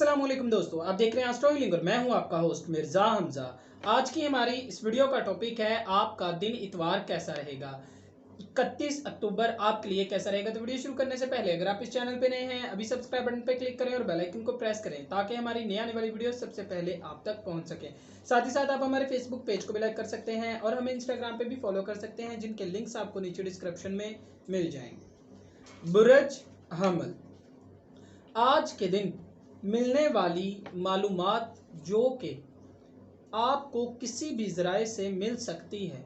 अस्सलाम वालेकुम दोस्तों, आप देख रहे हैं एस्ट्रो हीलिंग और मैं हूं आपका होस्ट मिर्ज़ा हमज़ा। आज की हमारी इस वीडियो का टॉपिक है आपका दिन इतवार कैसा रहेगा। 31 अक्टूबर आपके लिए कैसा रहेगा। तो वीडियो शुरू करने से पहले अगर आप इस चैनल पे नए हैं अभी सब्सक्राइब बटन पे क्लिक करें और बेल आइकन को प्रेस करें ताकि हमारी नई आने वाली वीडियो सबसे पहले आप तक पहुंच सके। साथ ही साथ आप हमारे फेसबुक पेज को भी लाइक कर सकते हैं और हमें इंस्टाग्राम पे भी फॉलो कर सकते हैं, जिनके लिंक्स आपको नीचे डिस्क्रिप्शन में मिल जाएंगे। बुरज हमल, आज के दिन मिलने वाली मालूमात जो कि आपको किसी भी ज़राए से मिल सकती है,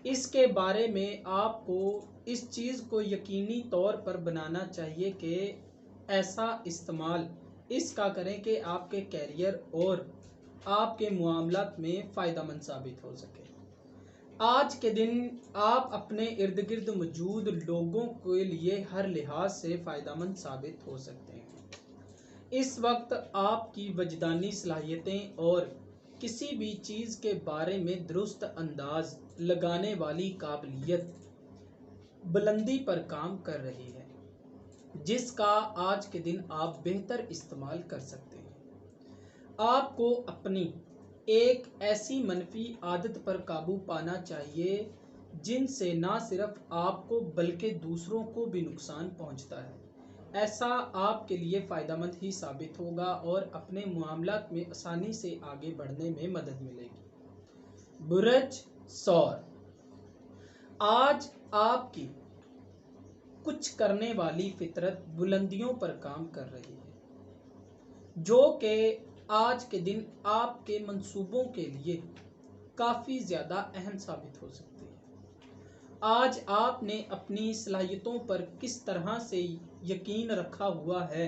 इसके बारे में आपको इस चीज़ को यकीनी तौर पर बनाना चाहिए कि ऐसा इस्तेमाल इसका करें कि आपके कैरियर और आपके मामलात में फ़ायदेमंद साबित हो सके। आज के दिन आप अपने इर्द गिर्द मौजूद लोगों के लिए हर लिहाज से फ़ायदेमंद साबित हो सकते हैं। इस वक्त आपकी वजदानी सलाहियतें और किसी भी चीज़ के बारे में दुरुस्त अंदाज लगाने वाली काबिलियत बुलंदी पर काम कर रही है, जिसका आज के दिन आप बेहतर इस्तेमाल कर सकते हैं। आपको अपनी एक ऐसी मनफी आदत पर काबू पाना चाहिए जिनसे ना सिर्फ आपको बल्कि दूसरों को भी नुकसान पहुंचता है। ऐसा आपके लिए फ़ायदेमंद ही साबित होगा और अपने मामलात में आसानी से आगे बढ़ने में मदद मिलेगी। बुरज सौर, आज आपकी कुछ करने वाली फितरत बुलंदियों पर काम कर रही है, जो कि आज के दिन आपके मंसूबों के लिए काफ़ी ज़्यादा अहम साबित हो सकती है। आज आपने अपनी सलाहियतों पर किस तरह से यकीन रखा हुआ है,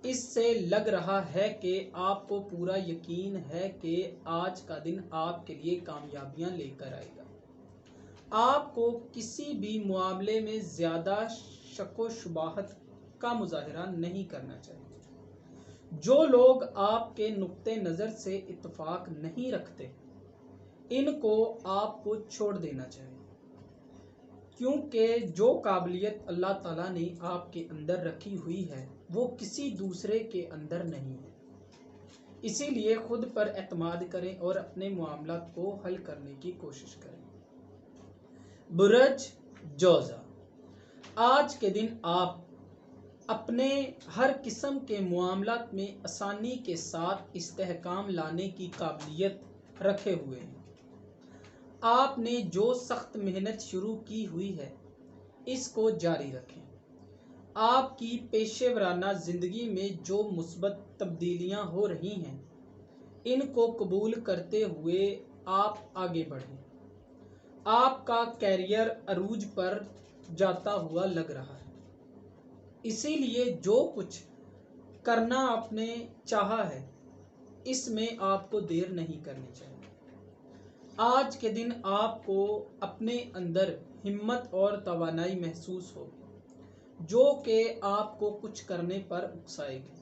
इससे लग रहा है कि आपको पूरा यकीन है कि आज का दिन आपके लिए कामयाबियां लेकर आएगा। आपको किसी भी मामले में ज़्यादा शक शुबाहत का मुजाहरा नहीं करना चाहिए। जो लोग आपके नुक्ते नज़र से इत्तफाक नहीं रखते, इनको आपको छोड़ देना चाहिए, क्योंकि जो काबिलियत अल्लाह ताला ने आपके अंदर रखी हुई है वो किसी दूसरे के अंदर नहीं है। इसीलिए खुद पर एतमाद करें और अपने मामलात को हल करने की कोशिश करें। बुरज जोजा, आज के दिन आप अपने हर किस्म के मामलात में आसानी के साथ इस्तेहकाम लाने की काबिलियत रखे हुए हैं। आपने जो सख्त मेहनत शुरू की हुई है इसको जारी रखें। आपकी पेशेवराना ज़िंदगी में जो मुस्बत तब्दीलियां हो रही हैं, इनको कबूल करते हुए आप आगे बढ़ें। आपका कैरियर अरूज पर जाता हुआ लग रहा है, इसीलिए जो कुछ करना आपने चाहा है इसमें आपको देर नहीं करनी चाहिए। आज के दिन आपको अपने अंदर हिम्मत और तवानाई महसूस होगी, जो कि आपको कुछ करने पर उकसाएगी।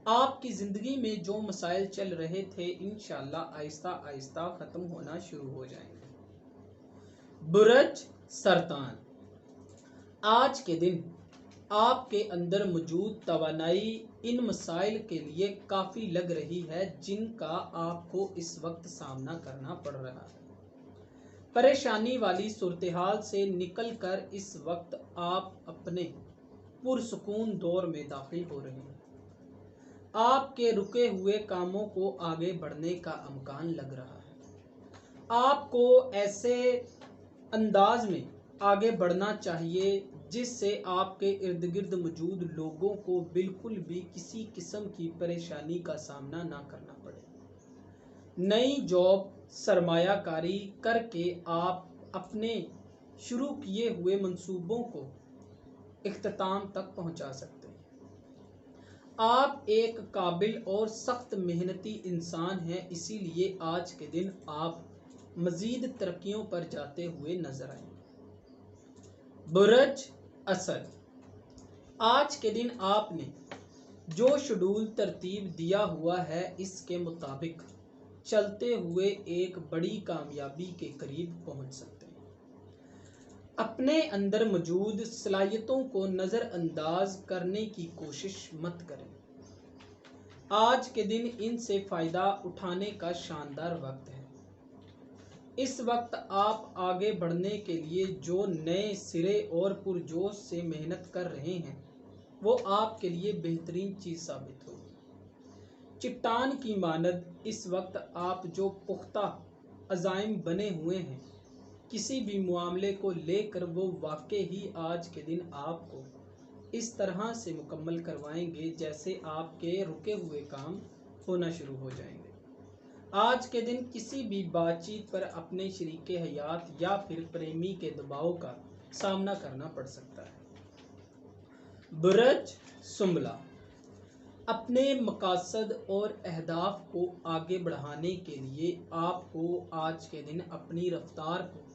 आपकी ज़िंदगी में जो मसाइल चल रहे थे इंशाअल्लाह आहिस्ता आहिस्ता ख़त्म होना शुरू हो जाएंगे। बुरज सरतान, आज के दिन आपके अंदर मौजूद तवानाई इन मसाइल के लिए काफ़ी लग रही है जिनका आपको इस वक्त सामना करना पड़ रहा है। परेशानी वाली सूरत हाल से निकल कर इस वक्त आप अपने पुरसुकून दौर में दाखिल हो रहे हैं। आपके रुके हुए कामों को आगे बढ़ने का अमकान लग रहा है। आपको ऐसे अंदाज में आगे बढ़ना चाहिए जिससे आपके इर्द गिर्द मौजूद लोगों को बिल्कुल भी किसी किस्म की परेशानी का सामना ना करना पड़े। नई जॉब सरमायाकारी करके आप अपने शुरू किए हुए मंसूबों को इख्तिताम तक पहुंचा सकते हैं। आप एक काबिल और सख्त मेहनती इंसान हैं, इसीलिए आज के दिन आप मज़ीद तरक्कियों पर जाते हुए नजर आएंगे। बुरज असद, आज के दिन आपने जो शेड्यूल तरतीब दिया हुआ है इसके मुताबिक चलते हुए एक बड़ी कामयाबी के करीब पहुंच सकते हैं। अपने अंदर मौजूद सलाहियतों को नज़रअंदाज करने की कोशिश मत करें। आज के दिन इनसे फ़ायदा उठाने का शानदार वक्त है। इस वक्त आप आगे बढ़ने के लिए जो नए सिरे और पुरजोश से मेहनत कर रहे हैं वो आपके लिए बेहतरीन चीज़ साबित होगी। चट्टान की मानद इस वक्त आप जो पुख्ता अज़ाइम बने हुए हैं किसी भी मामले को लेकर वो वाकई ही आज के दिन आपको इस तरह से मुकम्मल करवाएंगे जैसे आपके रुके हुए काम होना शुरू हो जाएंगे। आज के दिन किसी भी बातचीत पर अपने शरीके हयात या फिर प्रेमी के दबाव का सामना करना पड़ सकता है। बुरज सुम्बला, अपने मकासद और अहदाफ को आगे बढ़ाने के लिए आपको आज के दिन अपनी रफ्तार को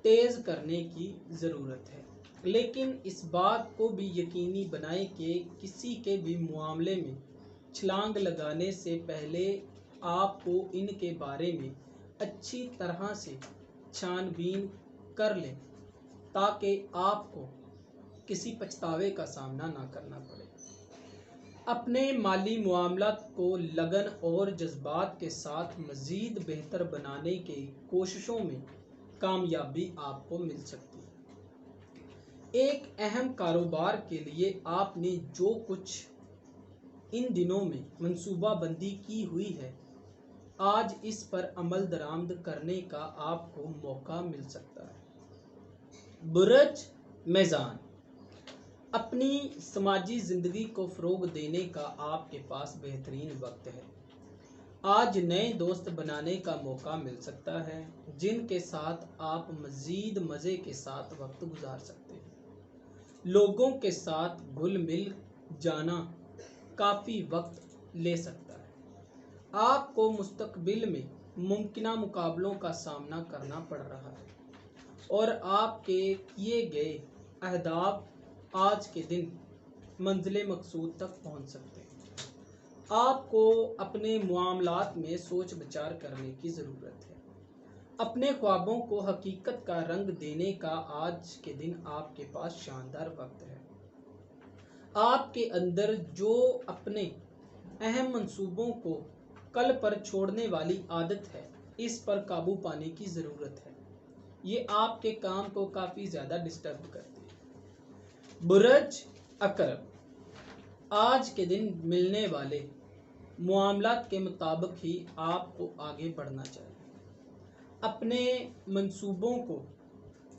तेज़ करने की ज़रूरत है, लेकिन इस बात को भी यकीनी बनाएं कि किसी के भी मामले में छलांग लगाने से पहले आपको इनके बारे में अच्छी तरह से छानबीन कर लें ताकि आपको किसी पछतावे का सामना ना करना पड़े। अपने माली मामलात को लगन और जज्बात के साथ मज़ीद बेहतर बनाने की कोशिशों में कामयाबी आपको मिल सकती है। एक अहम कारोबार के लिए आपने जो कुछ इन दिनों में मंसूबाबंदी की हुई है आज इस पर अमल दरामद करने का आपको मौका मिल सकता है। बुरज मेज़ान, अपनी समाजी ज़िंदगी को फ़रोग देने का आपके पास बेहतरीन वक्त है। आज नए दोस्त बनाने का मौका मिल सकता है जिनके साथ आप मज़ीद मज़े के साथ वक्त गुजार सकते हैं। लोगों के साथ घुल मिल जाना काफ़ी वक्त ले सकता है। आपको मुस्तकबिल में मुमकिन मुकाबलों का सामना करना पड़ रहा है और आपके किए गए अहदाफ आज के दिन मंजिल मकसूद तक पहुंच सकते हैं। आपको अपने मामलात में सोच विचार करने की ज़रूरत है। अपने ख्वाबों को हकीकत का रंग देने का आज के दिन आपके पास शानदार वक्त है। आपके अंदर जो अपने अहम मंसूबों को कल पर छोड़ने वाली आदत है इस पर काबू पाने की ज़रूरत है। ये आपके काम को काफ़ी ज़्यादा डिस्टर्ब करती है। बुरज अकरब, आज के दिन मिलने वाले मामलात के मुताबिक ही आपको आगे बढ़ना चाहिए। अपने मंसूबों को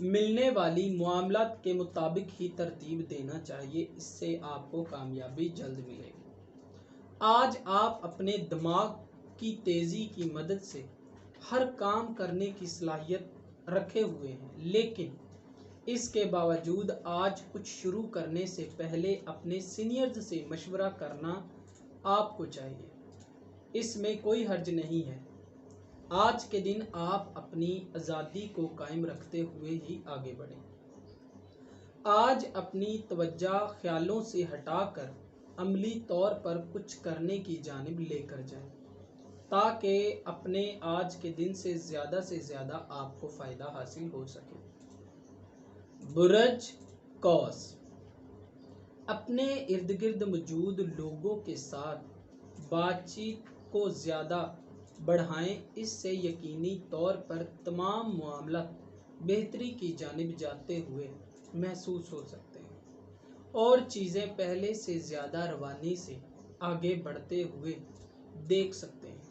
मिलने वाली मामलात के मुताबिक ही तरतीब देना चाहिए, इससे आपको कामयाबी जल्द मिलेगी। आज आप अपने दिमाग की तेज़ी की मदद से हर काम करने की सलाहियत रखे हुए हैं, लेकिन इसके बावजूद आज कुछ शुरू करने से पहले अपने सीनियर्स से मशवरा करना आपको चाहिए। इसमें कोई हर्ज नहीं है। आज के दिन आप अपनी आज़ादी को कायम रखते हुए ही आगे बढ़ें। आज अपनी तवज्जो ख्यालों से हटाकर अमली तौर पर कुछ करने की जानिब लेकर जाएं ताकि अपने आज के दिन से ज़्यादा आपको फ़ायदा हासिल हो सके। बुरज कौस, अपने इर्द गिर्द मौजूद लोगों के साथ बातचीत को ज़्यादा बढ़ाएं, इससे यकीनी तौर पर तमाम मामला बेहतरी की जानिब जाते हुए महसूस हो सकते हैं और चीज़ें पहले से ज़्यादा रवानी से आगे बढ़ते हुए देख सकते हैं।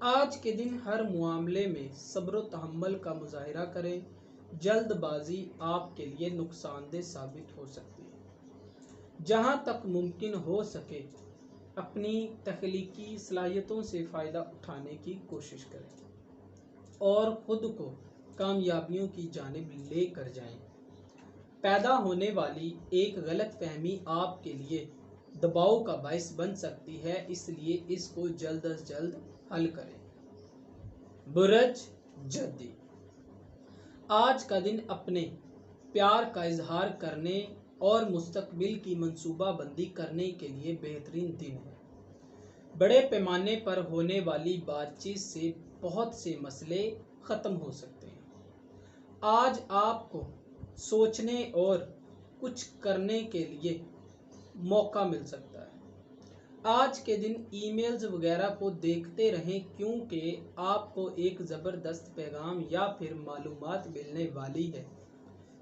आज के दिन हर मामले में सब्र व तहम्मुल का मुजाहिरा करें। जल्दबाजी आपके लिए नुकसानदेह साबित हो सकती है। जहाँ तक मुमकिन हो सके अपनी तख्लीकी सलाहियतों से फ़ायदा उठाने की कोशिश करें और ख़ुद को कामयाबियों की जानिब ले कर जाएं। पैदा होने वाली एक गलत फहमी आपके लिए दबाव का बायस बन सकती है, इसलिए इसको जल्द अज जल्द हल करें। बुरज जद्दी, आज का दिन अपने प्यार का इजहार करने और मुस्तकबिल की मंसूबाबंदी करने के लिए बेहतरीन दिन है। बड़े पैमाने पर होने वाली बातचीत से बहुत से मसले ख़त्म हो सकते हैं। आज आपको सोचने और कुछ करने के लिए मौका मिल सकता है। आज के दिन ईमेल्स वगैरह को देखते रहें, क्योंकि आपको एक ज़बरदस्त पैगाम या फिर मालूमात मिलने वाली है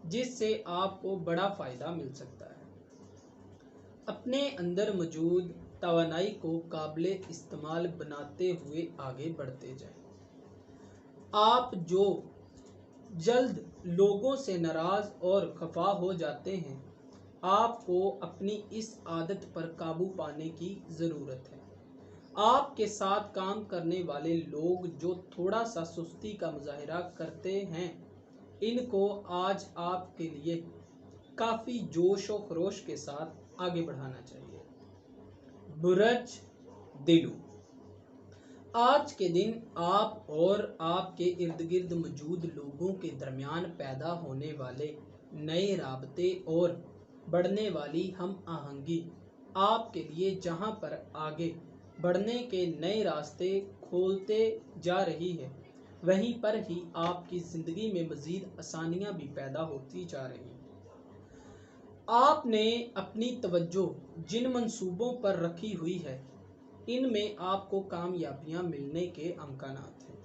जिससे आपको बड़ा फ़ायदा मिल सकता है। अपने अंदर मौजूद तवानाई को काबिल इस्तेमाल बनाते हुए आगे बढ़ते जाएं। आप जो जल्द लोगों से नाराज़ और खफा हो जाते हैं, आपको अपनी इस आदत पर काबू पाने की ज़रूरत है। आपके साथ काम करने वाले लोग जो थोड़ा सा सुस्ती का मुजाहिरा करते हैं, इनको आज आपके लिए काफ़ी जोश और खरोश के साथ आगे बढ़ाना चाहिए। बुरज दिलू, आज के दिन आप और आपके इर्द गिर्द मौजूद लोगों के दरमियान पैदा होने वाले नए राबते और बढ़ने वाली हम आहंगी आपके लिए जहां पर आगे बढ़ने के नए रास्ते खोलते जा रही है, वहीं पर ही आपकी ज़िंदगी में मज़ीद आसानियां भी पैदा होती जा रही हैं। आपने अपनी तवज्जो जिन मंसूबों पर रखी हुई है, इनमें आपको कामयाबियां मिलने के अमकानात हैं।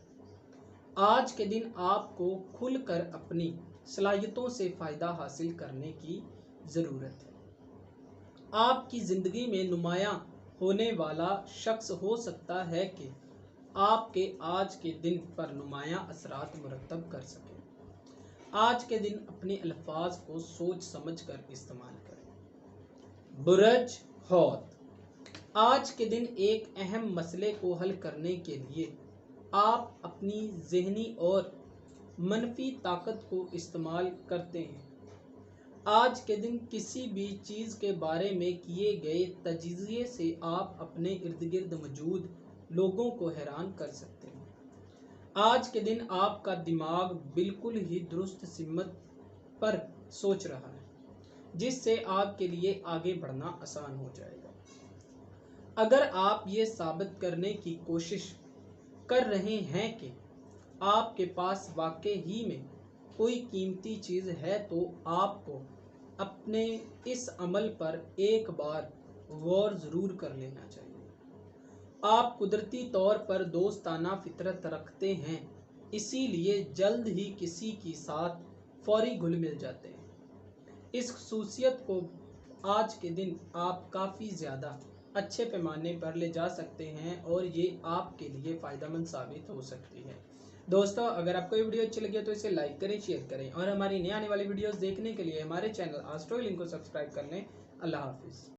आज के दिन आपको खुलकर अपनी सलाहियतों से फ़ायदा हासिल करने की ज़रूरत है। आपकी ज़िंदगी में नुमायां होने वाला शख्स हो सकता है कि आपके आज के दिन पर नुमायां असरात मुरतब कर सके। आज के दिन अपने अल्फाज को सोच समझ कर इस्तेमाल करें। बुरज हौत, आज के दिन एक अहम मसले को हल करने के लिए आप अपनी ज़हनी और मनफी ताकत को इस्तेमाल करते हैं। आज के दिन किसी भी चीज़ के बारे में किए गए तजिज़िये से आप अपने इर्द गिर्द मौजूद लोगों को हैरान कर सकते हैं। आज के दिन आपका दिमाग बिल्कुल ही दुरुस्त सिमत पर सोच रहा है, जिससे आपके लिए आगे बढ़ना आसान हो जाएगा। अगर आप ये साबित करने की कोशिश कर रहे हैं कि आपके पास वाकई ही में कोई कीमती चीज़ है, तो आपको अपने इस अमल पर एक बार गौर ज़रूर कर लेना चाहिए। आप कुदरती तौर पर दोस्ताना फितरत रखते हैं, इसीलिए जल्द ही किसी के साथ फौरी घुल मिल जाते हैं। इस खसूसियत को आज के दिन आप काफ़ी ज़्यादा अच्छे पैमाने पर ले जा सकते हैं और ये आपके लिए फ़ायदेमंद साबित हो सकती है। दोस्तों, अगर आपको ये वीडियो अच्छी लगी है तो इसे लाइक करें, शेयर करें और हमारी नई आने वाली वीडियोस देखने के लिए हमारे चैनल एस्ट्रो हीलिंग को सब्सक्राइब कर लें। अल्लाह हाफिज़।